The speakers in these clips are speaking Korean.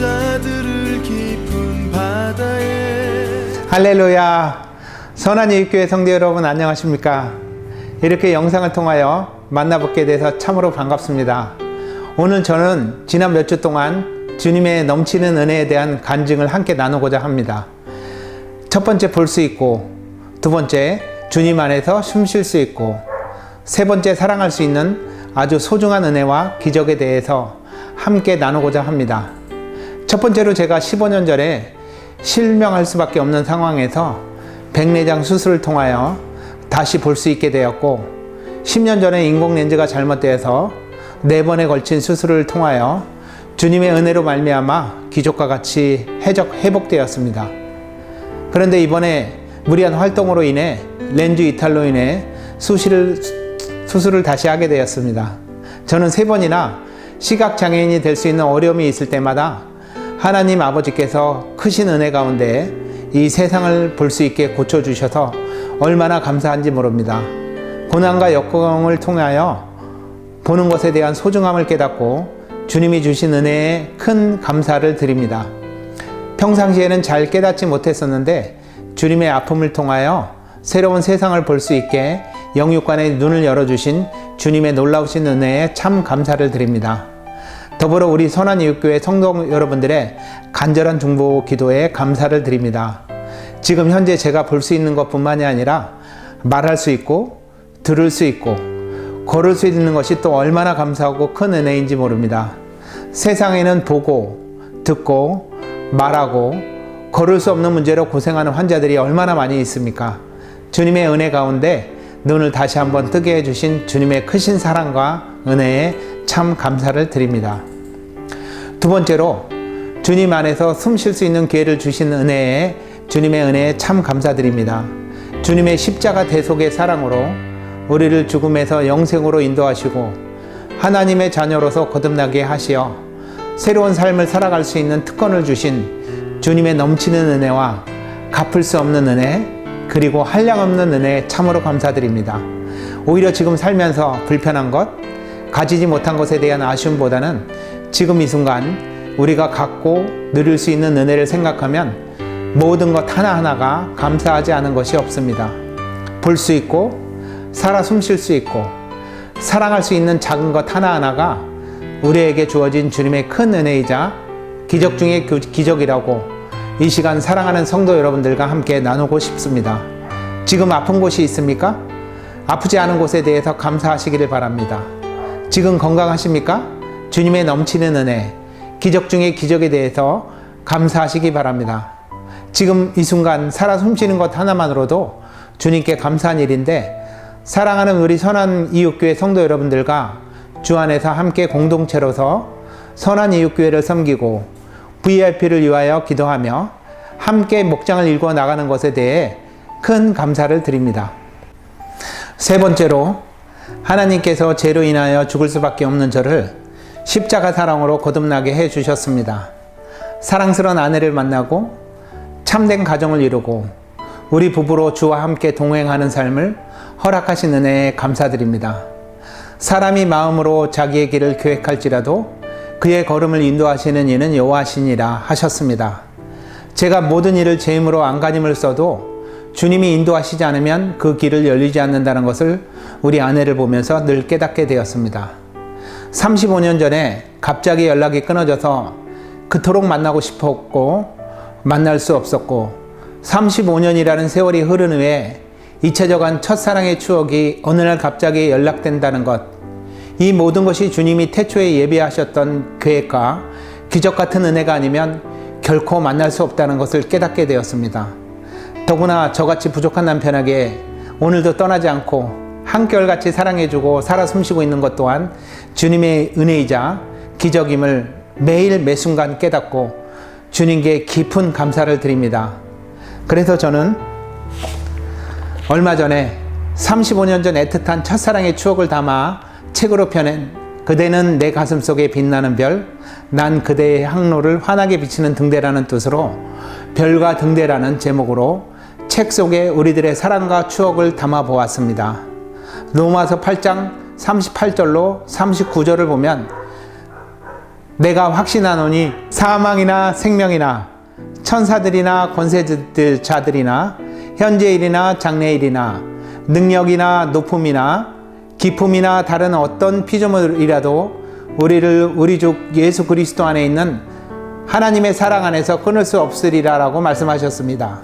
자들을 깊은 바다에. 할렐루야. 선한예육교회 성도 여러분 안녕하십니까? 이렇게 영상을 통하여 만나뵙게 돼서 참으로 반갑습니다. 오늘 저는 지난 몇 주 동안 주님의 넘치는 은혜에 대한 간증을 함께 나누고자 합니다. 첫 번째 볼 수 있고, 두 번째 주님 안에서 숨 쉴 수 있고, 세 번째 사랑할 수 있는 아주 소중한 은혜와 기적에 대해서 함께 나누고자 합니다. 첫 번째로 제가 15년 전에 실명할 수밖에 없는 상황에서 백내장 수술을 통하여 다시 볼 수 있게 되었고, 10년 전에 인공렌즈가 잘못되어서 4번에 걸친 수술을 통하여 주님의 은혜로 말미암아 기적과 같이 회복되었습니다. 그런데 이번에 무리한 활동으로 인해 렌즈 이탈로 인해 수술을 다시 하게 되었습니다. 저는 3번이나 시각장애인이 될 수 있는 어려움이 있을 때마다 하나님 아버지께서 크신 은혜 가운데 이 세상을 볼 수 있게 고쳐주셔서 얼마나 감사한지 모릅니다. 고난과 역경을 통하여 보는 것에 대한 소중함을 깨닫고 주님이 주신 은혜에 큰 감사를 드립니다. 평상시에는 잘 깨닫지 못했었는데 주님의 아픔을 통하여 새로운 세상을 볼 수 있게 영육간의 눈을 열어주신 주님의 놀라우신 은혜에 참 감사를 드립니다. 더불어 우리 선한예육교회 성도 여러분들의 간절한 중보 기도에 감사를 드립니다. 지금 현재 제가 볼 수 있는 것뿐만이 아니라 말할 수 있고 들을 수 있고 걸을 수 있는 것이 또 얼마나 감사하고 큰 은혜인지 모릅니다. 세상에는 보고 듣고 말하고 걸을 수 없는 문제로 고생하는 환자들이 얼마나 많이 있습니까? 주님의 은혜 가운데 눈을 다시 한번 뜨게 해주신 주님의 크신 사랑과 은혜에 참 감사를 드립니다. 두 번째로 주님 안에서 숨 쉴 수 있는 기회를 주신 은혜에 주님의 은혜에 참 감사드립니다. 주님의 십자가 대속의 사랑으로 우리를 죽음에서 영생으로 인도하시고 하나님의 자녀로서 거듭나게 하시어 새로운 삶을 살아갈 수 있는 특권을 주신 주님의 넘치는 은혜와 갚을 수 없는 은혜, 그리고 한량없는 은혜에 참으로 감사드립니다. 오히려 지금 살면서 불편한 것, 가지지 못한 것에 대한 아쉬움보다는 지금 이 순간 우리가 갖고 누릴 수 있는 은혜를 생각하면 모든 것 하나하나가 감사하지 않은 것이 없습니다. 볼 수 있고 살아 숨 쉴 수 있고 사랑할 수 있는 작은 것 하나하나가 우리에게 주어진 주님의 큰 은혜이자 기적 중의 기적이라고 이 시간 사랑하는 성도 여러분들과 함께 나누고 싶습니다. 지금 아픈 곳이 있습니까? 아프지 않은 곳에 대해서 감사하시기를 바랍니다. 지금 건강하십니까? 주님의 넘치는 은혜, 기적 중의 기적에 대해서 감사하시기 바랍니다. 지금 이 순간 살아 숨쉬는 것 하나만으로도 주님께 감사한 일인데, 사랑하는 우리 선한예육교회 성도 여러분들과 주 안에서 함께 공동체로서 선한예육교회를 섬기고 VIP를 위하여 기도하며 함께 목장을 일궈 나가는 것에 대해 큰 감사를 드립니다. 세 번째로 하나님께서 죄로 인하여 죽을 수밖에 없는 저를 십자가 사랑으로 거듭나게 해주셨습니다. 사랑스러운 아내를 만나고 참된 가정을 이루고 우리 부부로 주와 함께 동행하는 삶을 허락하신 은혜에 감사드립니다. 사람이 마음으로 자기의 길을 계획할지라도 그의 걸음을 인도하시는 이는 여호와시니라 하셨습니다. 제가 모든 일을 제 힘으로 안간힘을 써도 주님이 인도하시지 않으면 그 길을 열리지 않는다는 것을 우리 아내를 보면서 늘 깨닫게 되었습니다. 35년 전에 갑자기 연락이 끊어져서 그토록 만나고 싶었고 만날 수 없었고, 35년이라는 세월이 흐른 후에 잊혀져간 첫사랑의 추억이 어느 날 갑자기 연락된다는 것, 이 모든 것이 주님이 태초에 예비하셨던 계획과 기적 같은 은혜가 아니면 결코 만날 수 없다는 것을 깨닫게 되었습니다. 더구나 저같이 부족한 남편에게 오늘도 떠나지 않고 한결같이 사랑해주고 살아 숨쉬고 있는 것 또한 주님의 은혜이자 기적임을 매일 매순간 깨닫고 주님께 깊은 감사를 드립니다. 그래서 저는 얼마 전에 35년 전 애틋한 첫사랑의 추억을 담아 책으로 펴낸 그대는 내 가슴속에 빛나는 별, 난 그대의 항로를 환하게 비치는 등대라는 뜻으로 별과 등대라는 제목으로 책 속에 우리들의 사랑과 추억을 담아 보았습니다. 로마서 8장 38절로 39절을 보면 내가 확신하노니 사망이나 생명이나 천사들이나 권세자들이나 현재일이나 장래일이나 능력이나 높음이나 기품이나 다른 어떤 피조물이라도 우리를 우리 주 예수 그리스도 안에 있는 하나님의 사랑 안에서 끊을 수 없으리라 라고 말씀하셨습니다.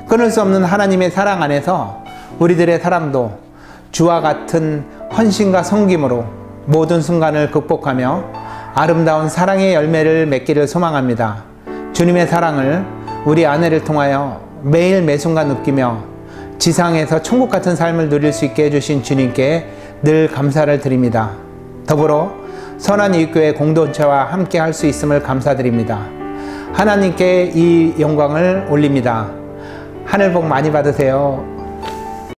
끊을 수 없는 하나님의 사랑 안에서 우리들의 사랑도 주와 같은 헌신과 섬김으로 모든 순간을 극복하며 아름다운 사랑의 열매를 맺기를 소망합니다. 주님의 사랑을 우리 아내를 통하여 매일 매순간 느끼며 지상에서 천국 같은 삶을 누릴 수 있게 해주신 주님께 늘 감사를 드립니다. 더불어 선한이웃교회 공동체와 함께 할 수 있음을 감사드립니다. 하나님께 이 영광을 올립니다. 하늘 복 많이 받으세요.